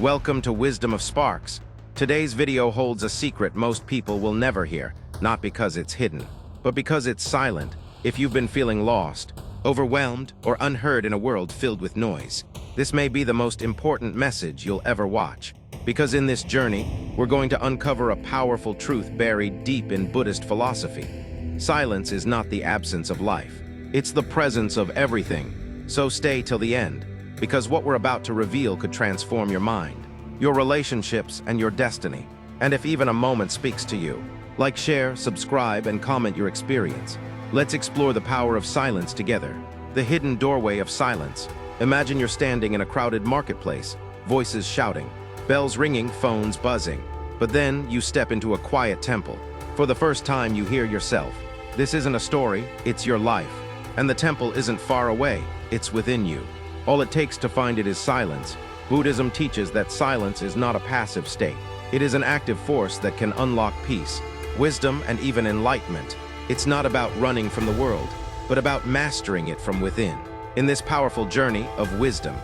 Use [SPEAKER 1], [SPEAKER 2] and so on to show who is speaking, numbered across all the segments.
[SPEAKER 1] Welcome to Wisdom of Sparks. Today's video holds a secret most people will never hear, not because it's hidden, but because it's silent. If you've been feeling lost, overwhelmed, or unheard in a world filled with noise, this may be the most important message you'll ever watch. Because in this journey, we're going to uncover a powerful truth buried deep in Buddhist philosophy. Silence is not the absence of life. It's the presence of everything. So stay till the end, because what we're about to reveal could transform your mind, your relationships, and your destiny. And if even a moment speaks to you, like, share, subscribe, and comment your experience. Let's explore the power of silence together. The hidden doorway of silence. Imagine you're standing in a crowded marketplace, voices shouting, bells ringing, phones buzzing. But then you step into a quiet temple. For the first time you hear yourself. This isn't a story, it's your life. And the temple isn't far away, it's within you. All it takes to find it is silence. Buddhism teaches that silence is not a passive state. It is an active force that can unlock peace, wisdom, and even enlightenment. It's not about running from the world, but about mastering it from within. In this powerful journey of wisdom,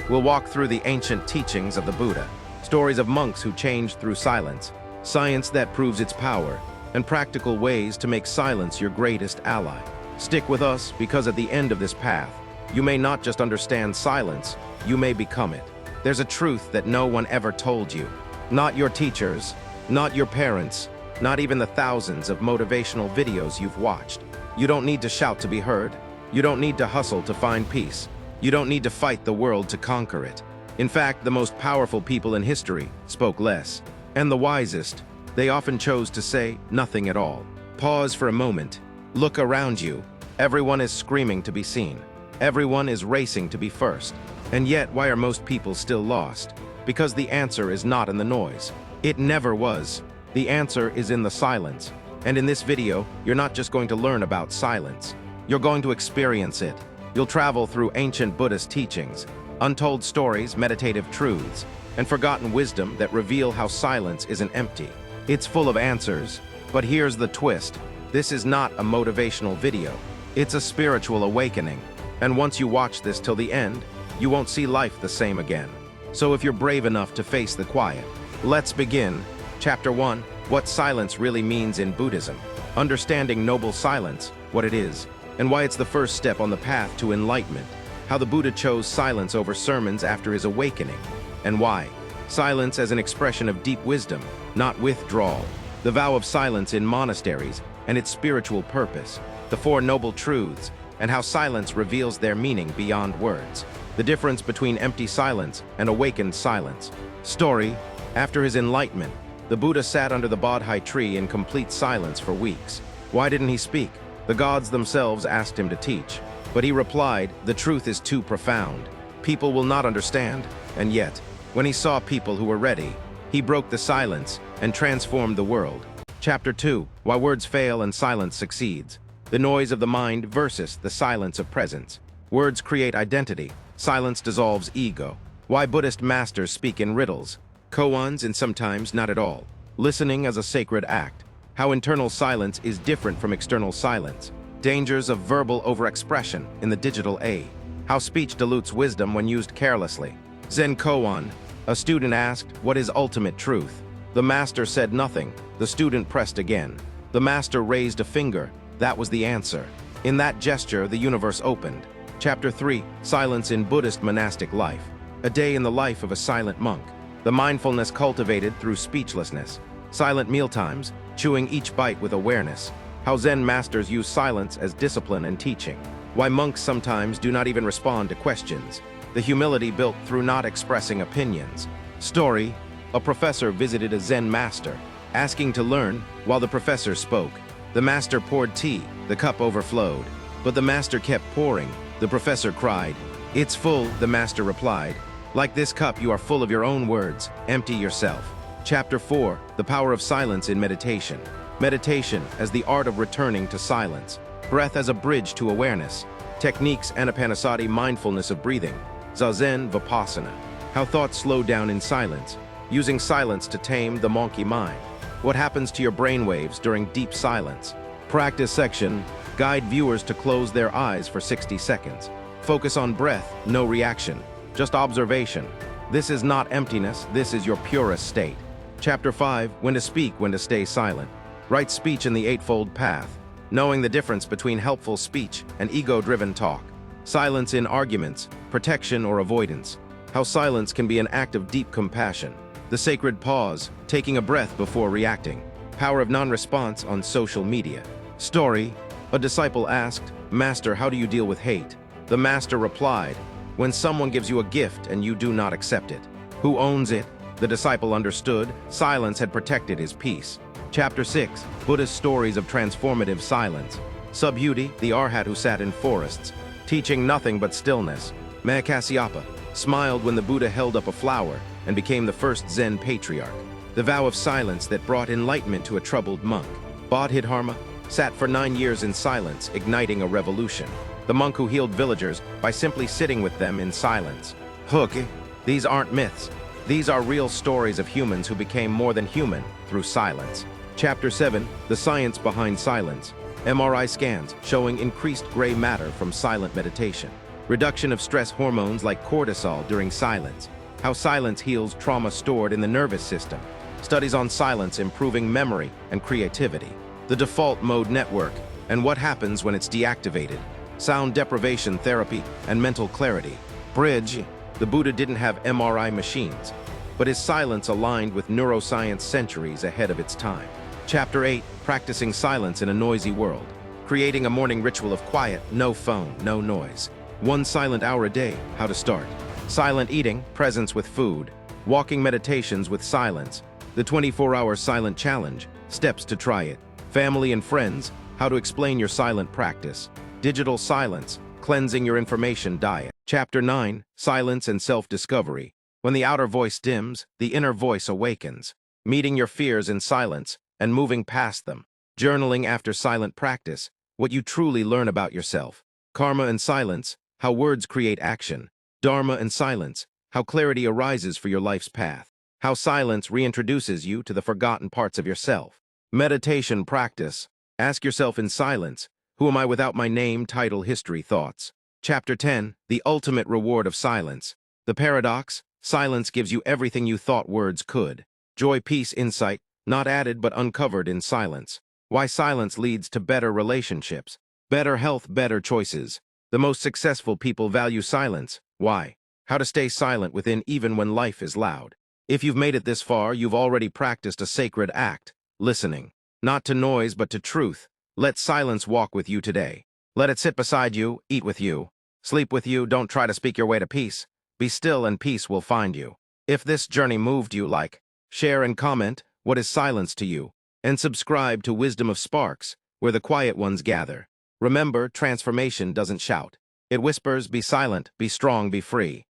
[SPEAKER 1] we'll walk through the ancient teachings of the Buddha, stories of monks who changed through silence, science that proves its power, and practical ways to make silence your greatest ally. Stick with us, because at the end of this path, you may not just understand silence, you may become it. There's a truth that no one ever told you. Not your teachers, not your parents, not even the thousands of motivational videos you've watched. You don't need to shout to be heard. You don't need to hustle to find peace. You don't need to fight the world to conquer it. In fact, the most powerful people in history spoke less. And the wisest, they often chose to say nothing at all. Pause for a moment. Look around you. Everyone is screaming to be seen. Everyone is racing to be first. And yet, why are most people still lost? Because the answer is not in the noise. It never was. The answer is in the silence. And in this video, you're not just going to learn about silence. You're going to experience it. You'll travel through ancient Buddhist teachings, untold stories, meditative truths, and forgotten wisdom that reveal how silence isn't empty. It's full of answers. But here's the twist. This is not a motivational video. It's a spiritual awakening. And once you watch this till the end, you won't see life the same again. So if you're brave enough to face the quiet, let's begin. Chapter 1, What Silence Really Means in Buddhism. Understanding noble silence, what it is, and why it's the first step on the path to enlightenment. How the Buddha chose silence over sermons after his awakening, and why. Silence as an expression of deep wisdom, not withdrawal. The vow of silence in monasteries and its spiritual purpose. The Four Noble Truths, and how silence reveals their meaning beyond words. The difference between empty silence and awakened silence. Story: after his enlightenment, the Buddha sat under the Bodhi tree in complete silence for weeks. Why didn't he speak? The gods themselves asked him to teach. But he replied, the truth is too profound. People will not understand. And yet, when he saw people who were ready, he broke the silence and transformed the world. Chapter 2, Why Words Fail and Silence Succeeds. The noise of the mind versus the silence of presence. Words create identity. Silence dissolves ego. Why Buddhist masters speak in riddles. Koans and sometimes not at all. Listening as a sacred act. How internal silence is different from external silence. Dangers of verbal overexpression in the digital age. How speech dilutes wisdom when used carelessly. Zen koan. A student asked, what is ultimate truth? The master said nothing. The student pressed again. The master raised a finger. That was the answer. In that gesture, the universe opened. Chapter 3, Silence in Buddhist Monastic Life. A day in the life of a silent monk. The mindfulness cultivated through speechlessness. Silent mealtimes, chewing each bite with awareness. How Zen masters use silence as discipline and teaching. Why monks sometimes do not even respond to questions. The humility built through not expressing opinions. Story: a professor visited a Zen master, asking to learn while the professor spoke. The master poured tea, the cup overflowed. But the master kept pouring. The professor cried. It's full, the master replied. Like this cup, you are full of your own words. Empty yourself. Chapter 4, The Power of Silence in Meditation. Meditation as the art of returning to silence. Breath as a bridge to awareness. Techniques: Anapanasati, mindfulness of breathing. Zazen, Vipassana. How thoughts slow down in silence. Using silence to tame the monkey mind. What happens to your brainwaves during deep silence. Practice section: Guide viewers to close their eyes for 60 seconds. Focus on breath, no reaction, just observation. This is not emptiness, this is your purest state. Chapter 5, When to Speak, When to Stay Silent. Right speech in the Eightfold Path. Knowing the difference between helpful speech and ego-driven talk. Silence in arguments, protection or avoidance. How silence can be an act of deep compassion. The sacred pause, taking a breath before reacting. Power of non-response on social media. Story, a disciple asked, "Master, how do you deal with hate?" The master replied, "When someone gives you a gift and you do not accept it." Who owns it? The disciple understood. Silence had protected his peace. Chapter 6, Buddhist Stories of Transformative Silence. Subhuti, the arhat who sat in forests, teaching nothing but stillness. Mahakasyapa smiled when the Buddha held up a flower and became the first Zen patriarch. The vow of silence that brought enlightenment to a troubled monk. Bodhidharma sat for 9 years in silence, igniting a revolution. The monk who healed villagers by simply sitting with them in silence. Hook, these aren't myths. These are real stories of humans who became more than human through silence. Chapter 7, The Science Behind Silence. MRI scans showing increased gray matter from silent meditation. Reduction of stress hormones like cortisol during silence. How silence heals trauma stored in the nervous system. Studies on silence improving memory and creativity. The default mode network and what happens when it's deactivated. Sound deprivation therapy and mental clarity. Bridge, the Buddha didn't have MRI machines, but his silence aligned with neuroscience centuries ahead of its time. Chapter 8, Practicing Silence in a Noisy World. Creating a morning ritual of quiet, no phone, no noise. 1 silent hour a day, how to start. Silent eating, presence with food. Walking meditations with silence. The 24-hour silent challenge, steps to try it. Family and friends, how to explain your silent practice. Digital silence, cleansing your information diet. Chapter 9, Silence and Self-Discovery. When the outer voice dims, the inner voice awakens. Meeting your fears in silence and moving past them. Journaling after silent practice, what you truly learn about yourself. Karma and silence, how words create action. Dharma and silence, how clarity arises for your life's path. How silence reintroduces you to the forgotten parts of yourself. Meditation practice. Ask yourself in silence, who am I without my name, title, history, thoughts? Chapter 10, The Ultimate Reward of Silence. The paradox, silence gives you everything you thought words could. Joy, peace, insight, not added but uncovered in silence. Why silence leads to better relationships, better health, better choices. The most successful people value silence. Why? How to stay silent within even when life is loud. If you've made it this far, you've already practiced a sacred act, listening. Not to noise, but to truth. Let silence walk with you today. Let it sit beside you, eat with you, sleep with you. Don't try to speak your way to peace. Be still and peace will find you. If this journey moved you, like, share and comment, what is silence to you? And subscribe to Wisdom of Sparks, where the quiet ones gather. Remember, transformation doesn't shout. It whispers, be silent, be strong, be free.